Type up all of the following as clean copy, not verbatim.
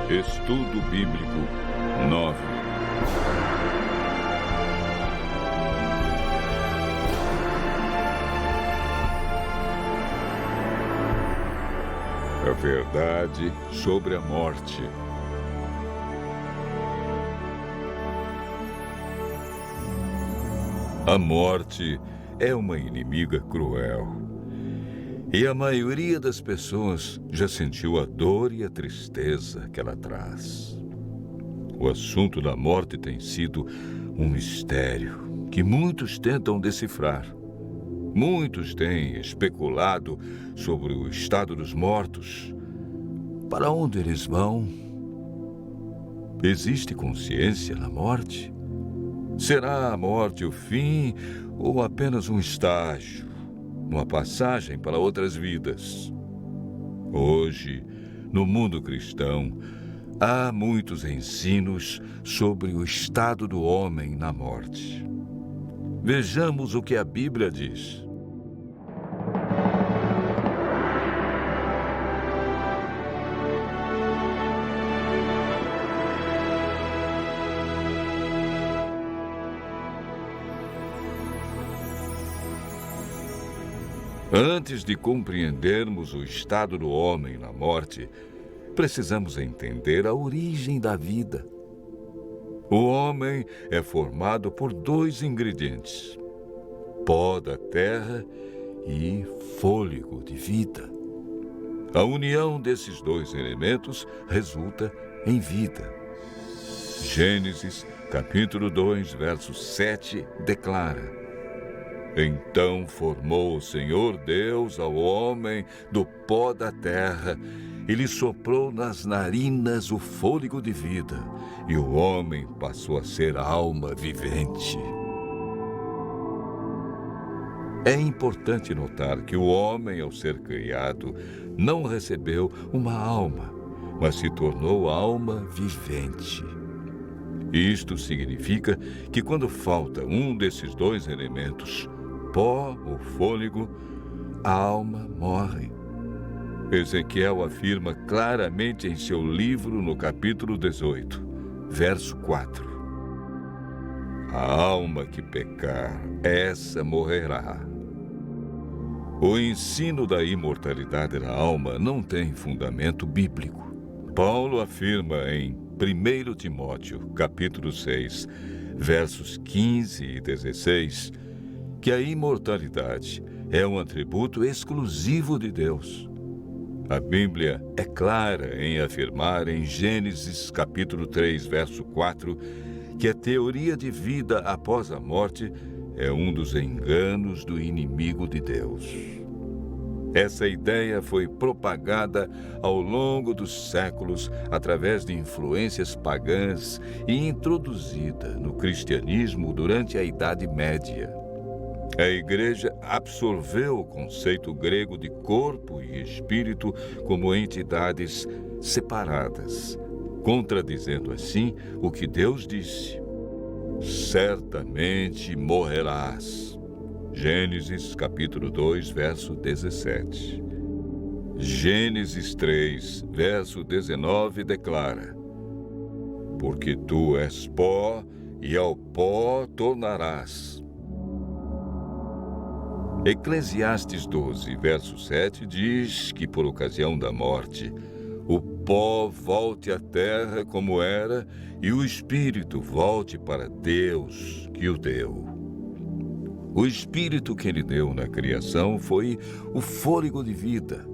Estudo Bíblico 9. A verdade sobre a morte. A morte é uma inimiga cruel. E a maioria das pessoas já sentiu a dor e a tristeza que ela traz. O assunto da morte tem sido um mistério que muitos tentam decifrar. Muitos têm especulado sobre o estado dos mortos. Para onde eles vão? Existe consciência na morte? Será a morte o fim ou apenas um estágio? Uma passagem para outras vidas? Hoje, no mundo cristão, há muitos ensinos sobre o estado do homem na morte. Vejamos o que a Bíblia diz. Antes de compreendermos o estado do homem na morte, precisamos entender a origem da vida. O homem é formado por dois ingredientes: pó da terra e fôlego de vida. A união desses dois elementos resulta em vida. Gênesis, capítulo 2, verso 7, declara: Então formou o Senhor Deus ao homem do pó da terra e lhe soprou nas narinas o fôlego de vida, e o homem passou a ser alma vivente. É importante notar que o homem, ao ser criado, não recebeu uma alma, mas se tornou alma vivente. Isto significa que quando falta um desses dois elementos, pó ou fôlego, a alma morre. Ezequiel afirma claramente em seu livro no capítulo 18, verso 4. A alma que pecar, essa morrerá. O ensino da imortalidade da alma não tem fundamento bíblico. Paulo afirma em 1 Timóteo, capítulo 6, versos 15 e 16, que a imortalidade é um atributo exclusivo de Deus. A Bíblia é clara em afirmar em Gênesis capítulo 3, verso 4, que a teoria de vida após a morte é um dos enganos do inimigo de Deus. Essa ideia foi propagada ao longo dos séculos através de influências pagãs e introduzida no cristianismo durante a Idade Média. A Igreja absorveu o conceito grego de corpo e espírito como entidades separadas, contradizendo assim o que Deus disse: certamente morrerás. Gênesis capítulo 2, verso 17. Gênesis 3, verso 19 declara: porque tu és pó e ao pó tornarás. Eclesiastes 12, verso 7 diz que por ocasião da morte, o pó volte à terra como era e o espírito volte para Deus que o deu. O espírito que ele deu na criação foi o fôlego de vida.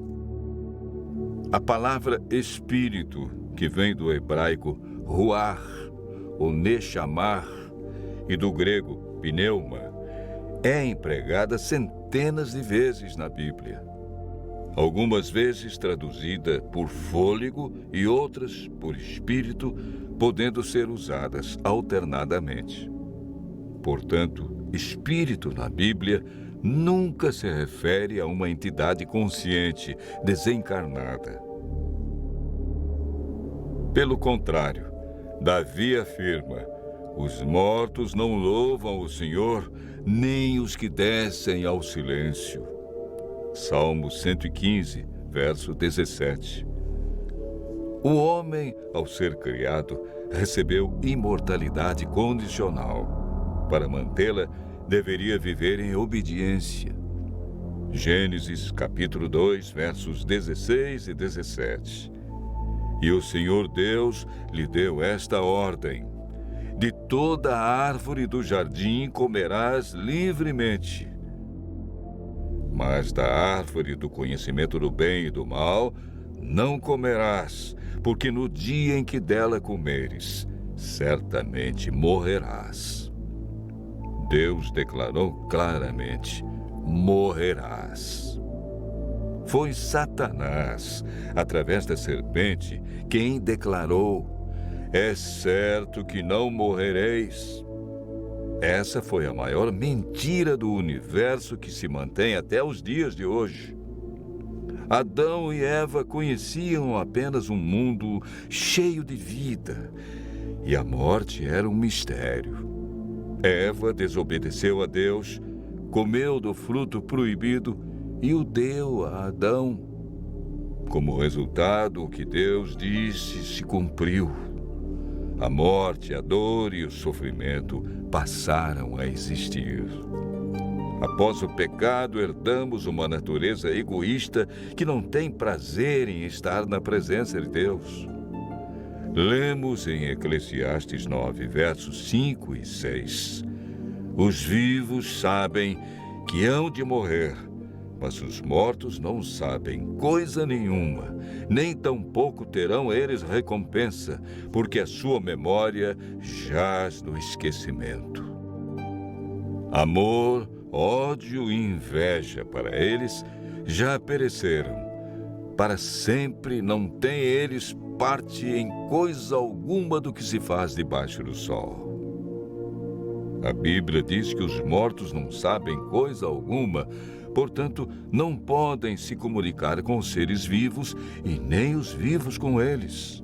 A palavra espírito, que vem do hebraico ruach, ou nechamar, e do grego pneuma, é empregada centenas de vezes na Bíblia. Algumas vezes traduzida por fôlego e outras por espírito, podendo ser usadas alternadamente. Portanto, espírito na Bíblia nunca se refere a uma entidade consciente, desencarnada. Pelo contrário, Davi afirma: os mortos não louvam o Senhor, nem os que descem ao silêncio. Salmo 115, verso 17. O homem, ao ser criado, recebeu imortalidade condicional. Para mantê-la, deveria viver em obediência. Gênesis capítulo 2, versos 16 e 17. E o Senhor Deus lhe deu esta ordem: de toda a árvore do jardim comerás livremente, mas da árvore do conhecimento do bem e do mal não comerás, porque no dia em que dela comeres, certamente morrerás. Deus declarou claramente: morrerás. Foi Satanás, através da serpente, quem declarou: é certo que não morrereis. Essa foi a maior mentira do universo que se mantém até os dias de hoje. Adão e Eva conheciam apenas um mundo cheio de vida, e a morte era um mistério. Eva desobedeceu a Deus, comeu do fruto proibido e o deu a Adão. Como resultado, o que Deus disse se cumpriu. A morte, a dor e o sofrimento passaram a existir. Após o pecado, herdamos uma natureza egoísta que não tem prazer em estar na presença de Deus. Lemos em Eclesiastes 9, versos 5 e 6. Os vivos sabem que hão de morrer, mas os mortos não sabem coisa nenhuma, nem tampouco terão eles recompensa, porque a sua memória jaz no esquecimento. Amor, ódio e inveja para eles já pereceram. Para sempre não têm eles parte em coisa alguma do que se faz debaixo do sol. A Bíblia diz que os mortos não sabem coisa alguma, portanto, não podem se comunicar com os seres vivos e nem os vivos com eles.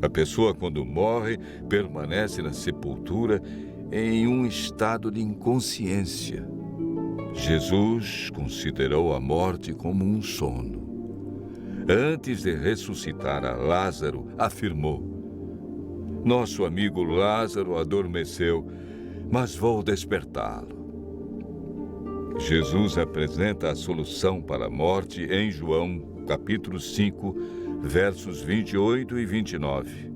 A pessoa, quando morre, permanece na sepultura em um estado de inconsciência. Jesus considerou a morte como um sono. Antes de ressuscitar a Lázaro, afirmou: nosso amigo Lázaro adormeceu, mas vou despertá-lo. Jesus apresenta a solução para a morte em João, capítulo 5, versos 28 e 29.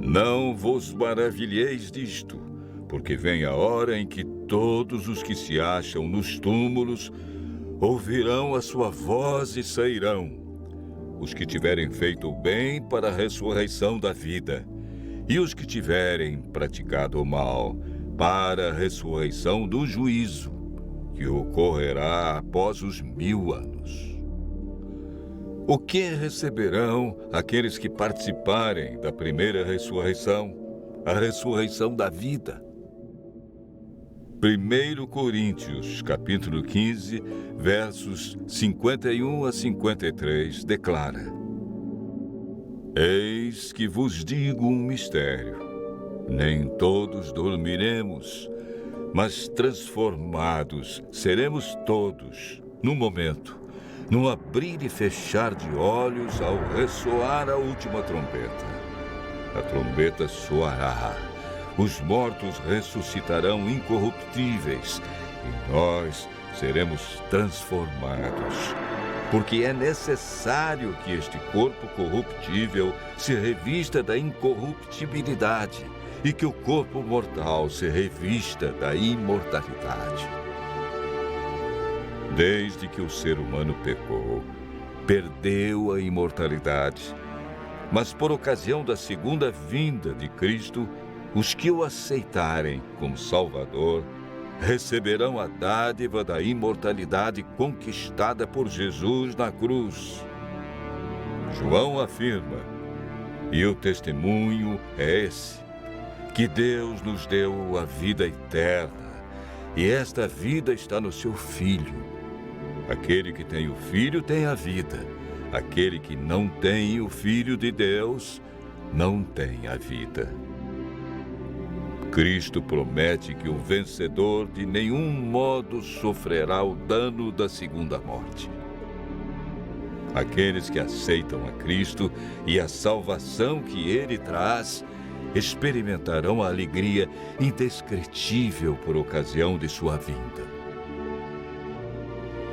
Não vos maravilheis disto, porque vem a hora em que todos os que se acham nos túmulos ouvirão a sua voz e sairão. Os que tiverem feito o bem para a ressurreição da vida, e os que tiverem praticado o mal para a ressurreição do juízo, que ocorrerá após os 1000 anos. O que receberão aqueles que participarem da primeira ressurreição, a ressurreição da vida? 1 Coríntios, capítulo 15, versos 51 a 53, declara: eis que vos digo um mistério. Nem todos dormiremos, mas transformados seremos todos, num momento, num abrir e fechar de olhos, ao ressoar a última trombeta. A trombeta soará, os mortos ressuscitarão incorruptíveis, e nós seremos transformados. Porque é necessário que este corpo corruptível se revista da incorruptibilidade e que o corpo mortal se revista da imortalidade. Desde que o ser humano pecou, perdeu a imortalidade. Mas por ocasião da segunda vinda de Cristo, os que o aceitarem como Salvador receberão a dádiva da imortalidade conquistada por Jesus na cruz. João afirma, e o testemunho é esse, que Deus nos deu a vida eterna, e esta vida está no seu Filho. Aquele que tem o Filho tem a vida. Aquele que não tem o Filho de Deus não tem a vida. Cristo promete que o vencedor de nenhum modo sofrerá o dano da segunda morte. Aqueles que aceitam a Cristo e a salvação que Ele traz experimentarão a alegria indescritível por ocasião de sua vinda.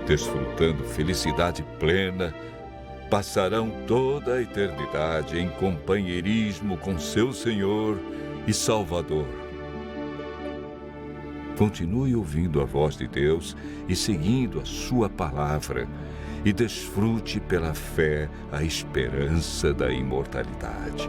Desfrutando felicidade plena, passarão toda a eternidade em companheirismo com seu Senhor e Salvador. Continue ouvindo a voz de Deus e seguindo a sua palavra, e desfrute pela fé a esperança da imortalidade.